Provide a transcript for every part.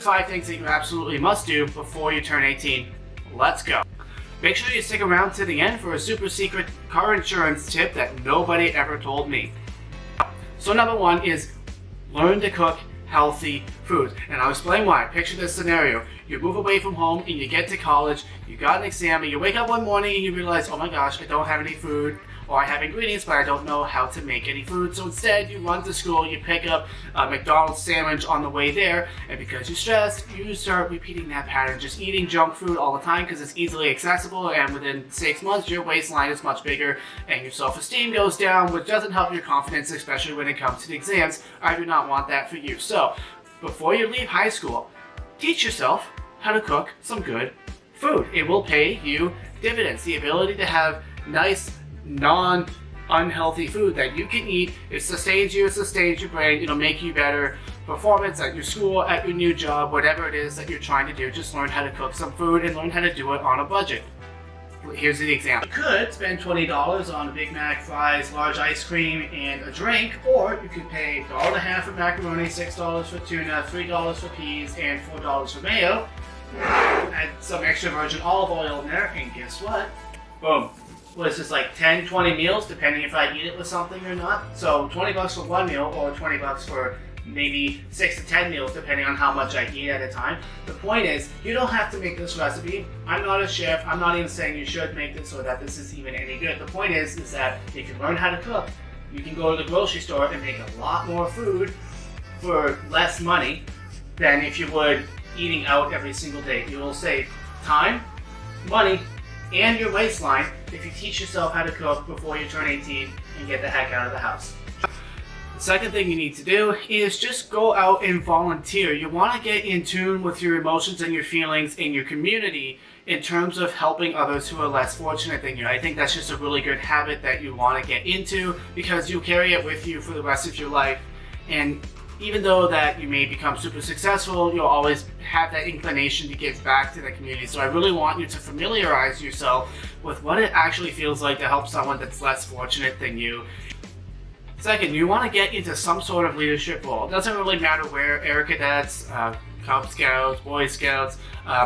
5 things that you absolutely must do before you turn 18. Let's go. Make sure you stick around to the end for a super secret car insurance tip that nobody ever told me. So number 1 is learn to cook healthy food. And I'll explain why. Picture this scenario. You move away from home and you get to college, you got an exam, and you wake up one morning and you realize, oh my gosh, I don't have any food, or I have ingredients but I don't know how to make any food. So instead you run to school, you pick up a McDonald's sandwich on the way there, and because you're stressed, you start repeating that pattern, just eating junk food all the time because it's easily accessible, and within 6 months your waistline is much bigger and your self-esteem goes down, which doesn't help your confidence, especially when it comes to the exams. I do not want that for you. So before you leave high school, teach yourself how to cook some good food. It will pay you dividends. The ability to have nice, non-unhealthy food that you can eat, it sustains you, it sustains your brain, it'll make you better performance at your school, at your new job, whatever it is that you're trying to do. Just learn how to cook some food and learn how to do it on a budget. Here's the example. You could spend $20 on a Big Mac, fries, large ice cream, and a drink, or you could pay $1.50 for macaroni, $6 for tuna, $3 for peas, and $4 for mayo. Add some extra virgin olive oil in there, and guess what? Boom. Well, it's just like 10, 20 meals, depending if I eat it with something or not. So $20 for one meal, or $20 for maybe 6 to 10 meals, depending on how much I eat at a time. The point is, you don't have to make this recipe. I'm not a chef. I'm not even saying you should make this or that this is even any good. The point is that if you learn how to cook, you can go to the grocery store and make a lot more food for less money than if you would eating out every single day. You will save time, money, and your waistline if you teach yourself how to cook before you turn 18 and get the heck out of the house. The second thing you need to do is just go out and volunteer. You want to get in tune with your emotions and your feelings in your community in terms of helping others who are less fortunate than you. I think that's just a really good habit that you want to get into, because you'll carry it with you for the rest of your life. And even though that you may become super successful, you'll always have that inclination to give back to the community. So I really want you to familiarize yourself with what it actually feels like to help someone that's less fortunate than you. Second, you want to get into some sort of leadership role. It doesn't really matter where: Air Cadets, Cub Scouts, Boy Scouts,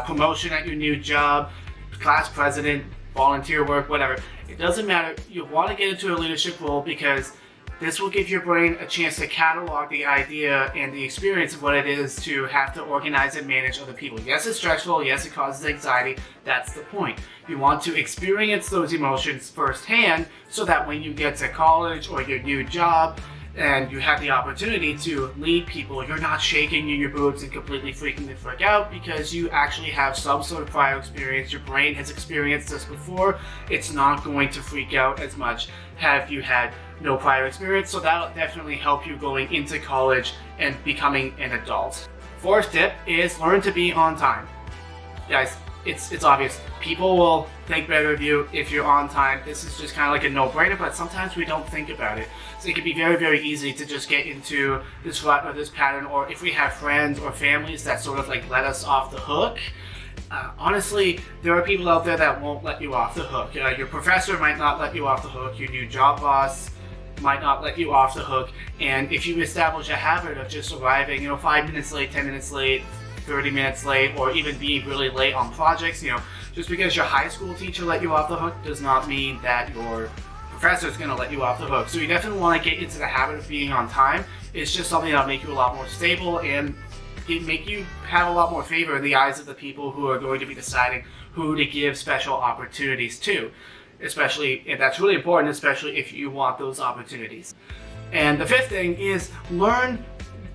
promotion at your new job, class president, volunteer work, whatever. It doesn't matter. You want to get into a leadership role because this will give your brain a chance to catalog the idea and the experience of what it is to have to organize and manage other people. Yes, it's stressful. Yes, it causes anxiety. That's the point. You want to experience those emotions firsthand so that when you get to college or your new job and you have the opportunity to lead people, you're not shaking in your boots and completely freaking the frick out, because you actually have some sort of prior experience. Your brain has experienced this before. It's not going to freak out as much have you had no prior experience. So that'll definitely help you going into college and becoming an adult. Fourth tip is learn to be on time. Guys, it's obvious. People will think better of you if you're on time. This is just kind of like a no-brainer, but sometimes we don't think about it. So it can be very, very easy to just get into this rut or this pattern, or if we have friends or families that sort of like let us off the hook. Honestly, there are people out there that won't let you off the hook. Your professor might not let you off the hook. Your new job boss might not let you off the hook. And if you establish a habit of just arriving, 5 minutes late, 10 minutes late, 30 minutes late, or even being really late on projects, just because your high school teacher let you off the hook does not mean that your professor is going to let you off the hook. So you definitely want to get into the habit of being on time. It's just something that'll make you a lot more stable and make you have a lot more favor in the eyes of the people who are going to be deciding who to give special opportunities to. Especially, and that's really important, especially if you want those opportunities. And the fifth thing is learn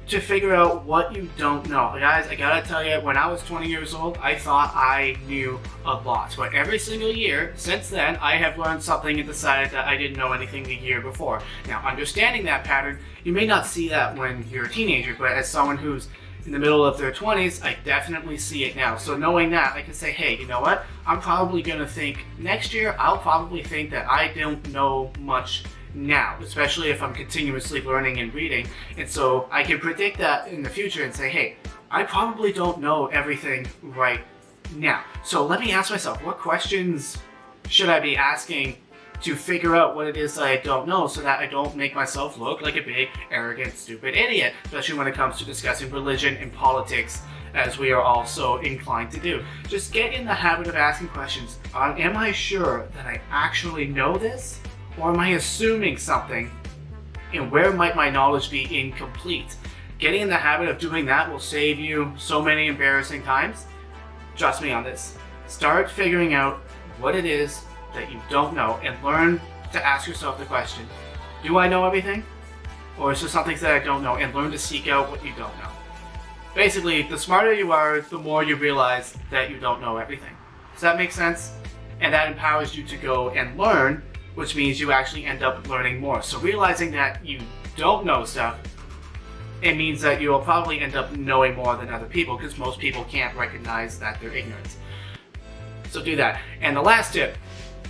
to figure out what you don't know. Guys, I gotta tell you, when I was 20 years old, I thought I knew a lot. But every single year since then, I have learned something and decided that I didn't know anything the year before. Now, understanding that pattern, you may not see that when you're a teenager, but as someone who's in the middle of their 20s, I definitely see it now. So knowing that, I can say, hey, you know what? I'm probably gonna think next year, I'll probably think that I don't know much now, especially if I'm continuously learning and reading. And so I can predict that in the future and say, hey, I probably don't know everything right now. So let me ask myself, what questions should I be asking to figure out what it is that I don't know, so that I don't make myself look like a big, arrogant, stupid idiot, especially when it comes to discussing religion and politics as we are all so inclined to do. Just get in the habit of asking questions. Am I sure that I actually know this? Or am I assuming something? And where might my knowledge be incomplete? Getting in the habit of doing that will save you so many embarrassing times. Trust me on this. Start figuring out what it is that you don't know and learn to ask yourself the question, do I know everything? Or is there something that I don't know? And learn to seek out what you don't know. Basically, the smarter you are, the more you realize that you don't know everything. Does that make sense? And that empowers you to go and learn, which means you actually end up learning more. So realizing that you don't know stuff, it means that you will probably end up knowing more than other people, because most people can't recognize that they're ignorant. So do that. And the last tip,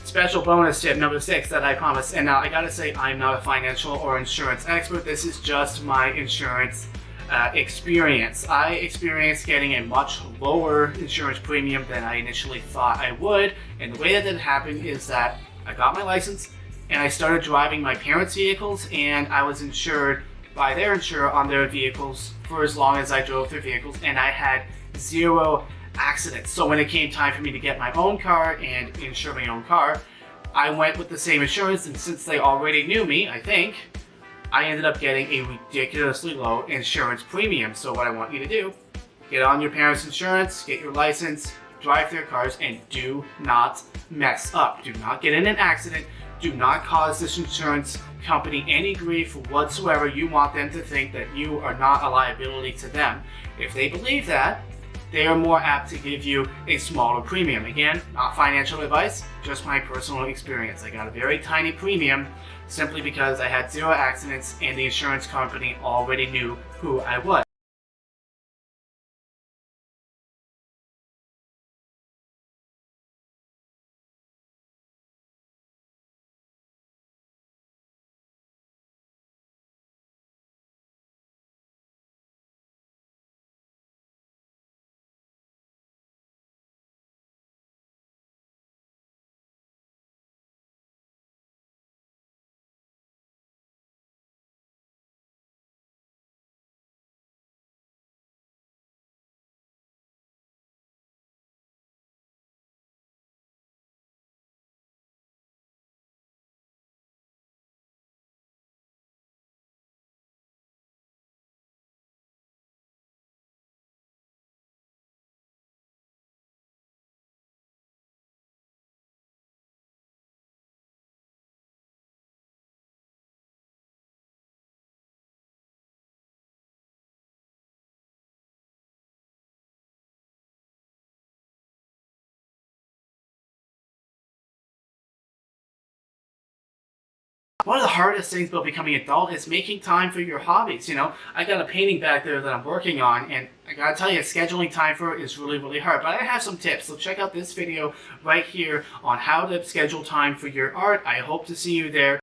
special bonus tip number 6 that I promise. And now I gotta say, I'm not a financial or insurance expert. This is just my insurance experience. I experienced getting a much lower insurance premium than I initially thought I would. And the way that it happened is that I got my license and I started driving my parents' vehicles, and I was insured by their insurer on their vehicles for as long as I drove their vehicles, and I had 0 accidents. So when it came time for me to get my own car and insure my own car, I went with the same insurance, and since they already knew me, I think, I ended up getting a ridiculously low insurance premium. So what I want you to do, get on your parents' insurance, get your license, drive their cars, and do not mess up. Do not get in an accident. Do not cause this insurance company any grief whatsoever. You want them to think that you are not a liability to them. If they believe that, they are more apt to give you a smaller premium. Again, not financial advice, just my personal experience. I got a very tiny premium simply because I had 0 accidents and the insurance company already knew who I was. One of the hardest things about becoming an adult is making time for your hobbies. You know, I got a painting back there that I'm working on, and I gotta tell you, scheduling time for it is really, really hard. But I have some tips, so check out this video right here on how to schedule time for your art. I hope to see you there.